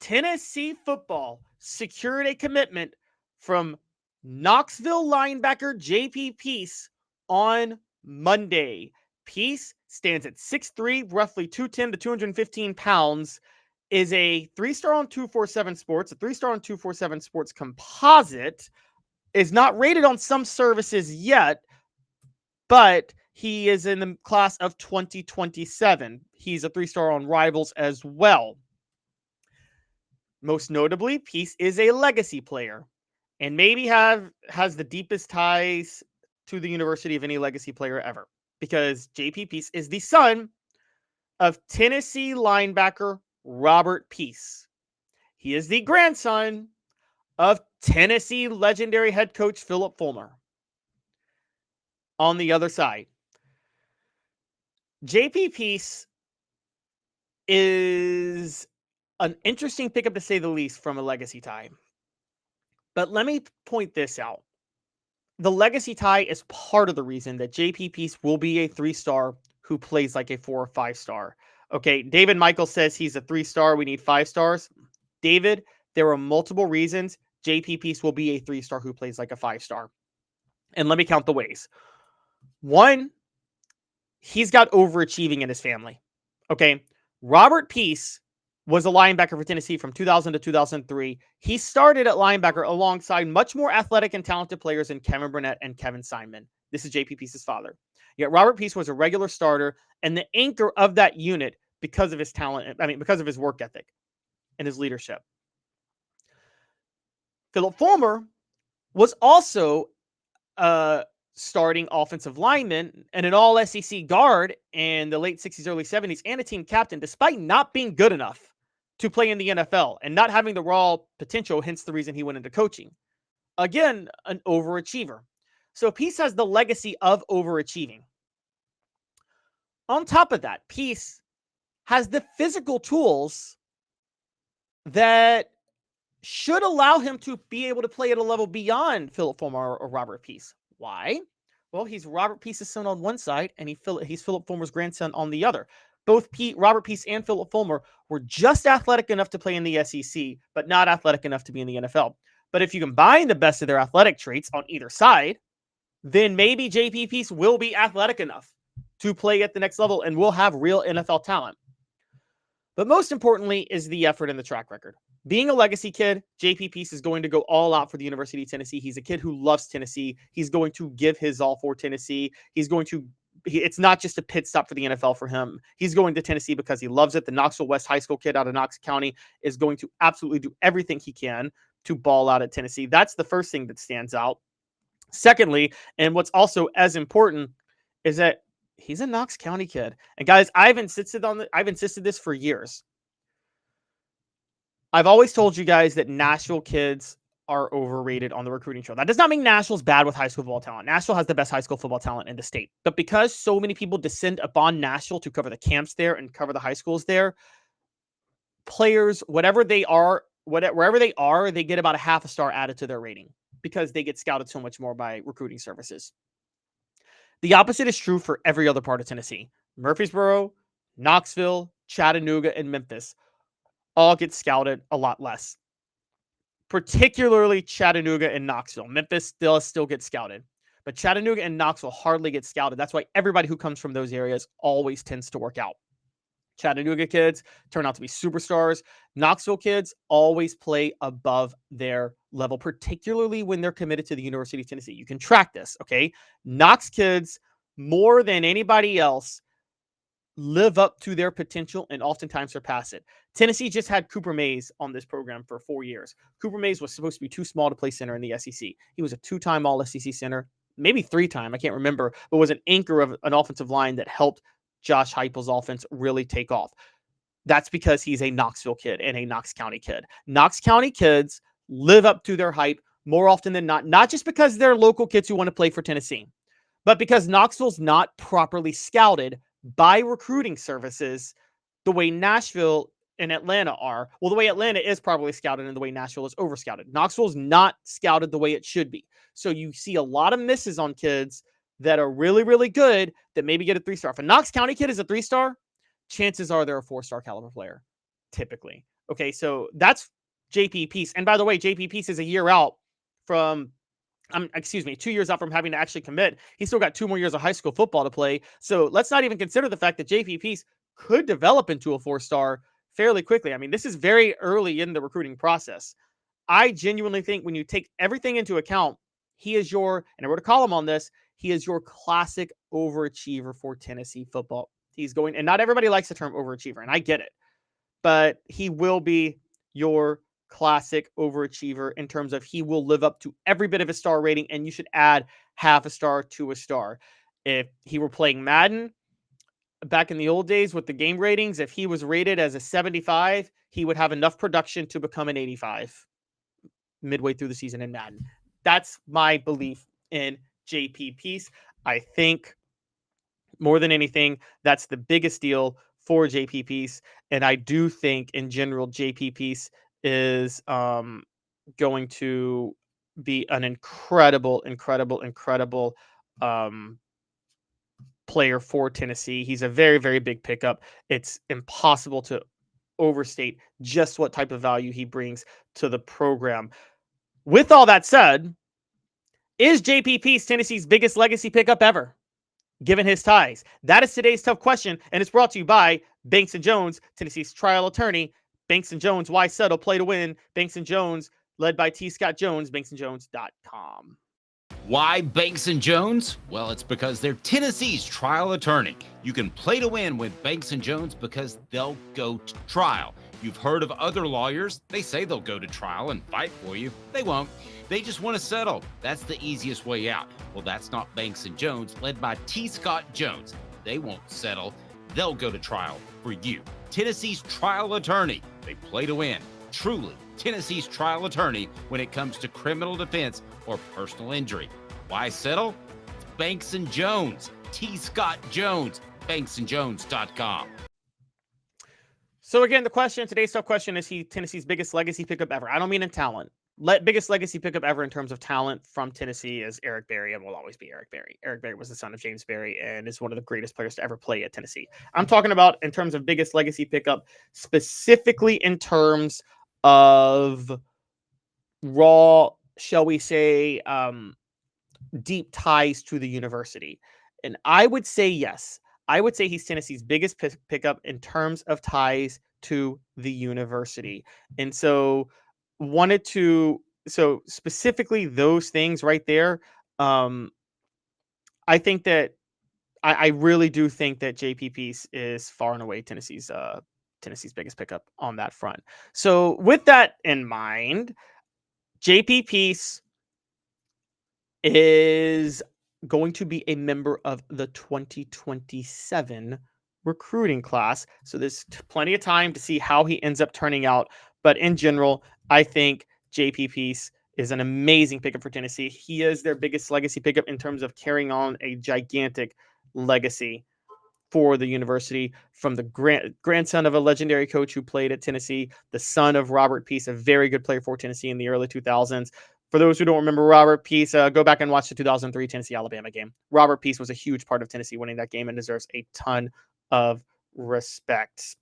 Tennessee football secured a commitment from Knoxville linebacker J.P. Peace on Monday. Peace stands at 6'3", roughly 210 to 215 pounds, is a 3-star on 247 Sports, a 3-star on 247 Sports composite, is not rated on some services yet, but he is in the class of 2027. He's a 3-star on Rivals as well. Most notably, Peace is a legacy player and maybe has the deepest ties to the university of any legacy player ever, because JP Peace is the son of Tennessee linebacker Robert Peace. He is the grandson of Tennessee legendary head coach Phillip Fulmer. On the other side, JP Peace is an interesting pickup to say the least from a legacy tie. But let me point this out. The legacy tie is part of the reason that JP Peace will be a 3-star who plays like a 4 or 5-star. Okay, David Michael says he's a 3-star. We need 5 stars. David, there are multiple reasons JP Peace will be a 3-star who plays like a 5-star. And let me count the ways. 1, he's got overachieving in his family. Okay, Robert Peace was a linebacker for Tennessee from 2000 to 2003. He started at linebacker alongside much more athletic and talented players than Kevin Burnett and Kevin Simon. This is JP Peace's father. Yet Robert Peace was a regular starter and the anchor of that unit because of his talent, because of his work ethic and his leadership. Phillip Fulmer was also starting offensive lineman and an all-SEC guard in the late 60s, early 70s, and a team captain, despite not being good enough to play in the NFL and not having the raw potential, hence the reason he went into coaching. Again, an overachiever. So Peace has the legacy of overachieving. On top of that, Peace has the physical tools that should allow him to be able to play at a level beyond Phillip Fulmer or Robert Peace. Why? Well, he's Robert Peace's son on one side, and he's Phillip Fulmer's grandson on the other. Both Robert Peace and Phillip Fulmer were just athletic enough to play in the SEC, but not athletic enough to be in the NFL. But if you combine the best of their athletic traits on either side, then maybe JP Peace will be athletic enough to play at the next level and will have real NFL talent. But most importantly is the effort and the track record. Being a legacy kid, JP Peace is going to go all out for the University of Tennessee. He's a kid who loves Tennessee. He's going to give his all for Tennessee. It's not just a pit stop for the NFL for him. He's going to Tennessee because he loves it. The Knoxville West High School kid out of Knox County is going to absolutely do everything he can to ball out at Tennessee. That's the first thing that stands out. Secondly, and what's also as important, is that he's a Knox County kid. And guys, I've insisted this for years. I've always told you guys that Nashville kids are overrated on the recruiting trail. That does not mean Nashville's bad with high school football talent. Nashville has the best high school football talent in the state. But because so many people descend upon Nashville to cover the camps there and cover the high schools there, players, wherever they are, they get about a half a star added to their rating because they get scouted so much more by recruiting services. The opposite is true for every other part of Tennessee. Murfreesboro, Knoxville, Chattanooga, and Memphis all get scouted a lot less. Particularly Chattanooga and Knoxville. Memphis still gets scouted. But Chattanooga and Knoxville hardly get scouted. That's why everybody who comes from those areas always tends to work out. Chattanooga kids turn out to be superstars. Knoxville kids always play above their level, particularly when they're committed to the University of Tennessee. You can track this, okay? Knox kids, more than anybody else, live up to their potential and oftentimes surpass it. Tennessee just had Cooper Mays on this program for 4 years. Cooper Mays was supposed to be too small to play center in the SEC. He was a 2-time All-SEC center, maybe 3-time, I can't remember, but was an anchor of an offensive line that helped Josh Heupel's offense really take off. That's because he's a Knoxville kid and a Knox County kid. Knox County kids live up to their hype more often than not just because they're local kids who want to play for Tennessee, but because Knoxville's not properly scouted by recruiting services the way Nashville and Atlanta are. Well, the way Atlanta is properly scouted and the way Nashville is overscouted. Knoxville's not scouted the way it should be. So you see a lot of misses on kids that are really, really good that maybe get a 3-star. If a Knox County kid is a 3-star, chances are they're a 4-star caliber player, typically. Okay, so that's JP Peace. And by the way, JP Peace is a year out from 2 years out from having to actually commit. He's still got 2 more years of high school football to play. So let's not even consider the fact that JP Peace could develop into a 4-star fairly quickly. I mean, this is very early in the recruiting process. I genuinely think when you take everything into account, he is and I wrote a column on this, he is your classic overachiever for Tennessee football. He's going, and not everybody likes the term overachiever, and I get it, but he will be your classic overachiever in terms of he will live up to every bit of a star rating, and you should add half a star to a star. If he were playing Madden back in the old days with the game ratings, if he was rated as a 75, he would have enough production to become an 85 midway through the season in Madden. That's my belief in JP Peace. I think more than anything, that's the biggest deal for JP Peace. And I do think in general, JP Peace is going to be an incredible player for Tennessee. He's a very, very big pickup. It's impossible to overstate just what type of value he brings to the program. With all that said, is JP Peace Tennessee's biggest legacy pickup ever, given his ties? That is today's tough question, and it's brought to you by Banks & Jones, Tennessee's trial attorney. Banks & Jones, why settle, play to win. Banks & Jones, led by T. Scott Jones, banksandjones.com. Why Banks & Jones? Well, it's because they're Tennessee's trial attorney. You can play to win with Banks & Jones because they'll go to trial. You've heard of other lawyers. They say they'll go to trial and fight for you. They won't. They just want to settle. That's the easiest way out. Well, that's not Banks & Jones, led by T. Scott Jones. They won't settle. They'll go to trial for you. Tennessee's trial attorney. They play to win. Truly, Tennessee's trial attorney when it comes to criminal defense or personal injury. Why settle? It's Banks & Jones. T. Scott Jones. banksandjones.com. So again, today's tough question, is he Tennessee's biggest legacy pickup ever? I don't mean in talent. Biggest legacy pickup ever in terms of talent from Tennessee is Eric Berry, and will always be Eric Berry. Eric Berry was the son of James Berry and is one of the greatest players to ever play at Tennessee. I'm talking about in terms of biggest legacy pickup, specifically in terms of raw, shall we say, deep ties to the university. And I would say yes. I would say he's Tennessee's biggest pickup in terms of ties to the university. And so specifically those things right there, I think that I really do think that JP Peace is far and away Tennessee's biggest pickup on that front. So with that in mind, JP Peace is going to be a member of the 2027 recruiting class. So there's plenty of time to see how he ends up turning out. But in general, I think JP Peace is an amazing pickup for Tennessee. He is their biggest legacy pickup in terms of carrying on a gigantic legacy for the university, from the grandson of a legendary coach who played at Tennessee, the son of Robert Peace, a very good player for Tennessee in the early 2000s. For those who don't remember Robert Peace, go back and watch the 2003 Tennessee-Alabama game. Robert Peace was a huge part of Tennessee winning that game and deserves a ton of respect.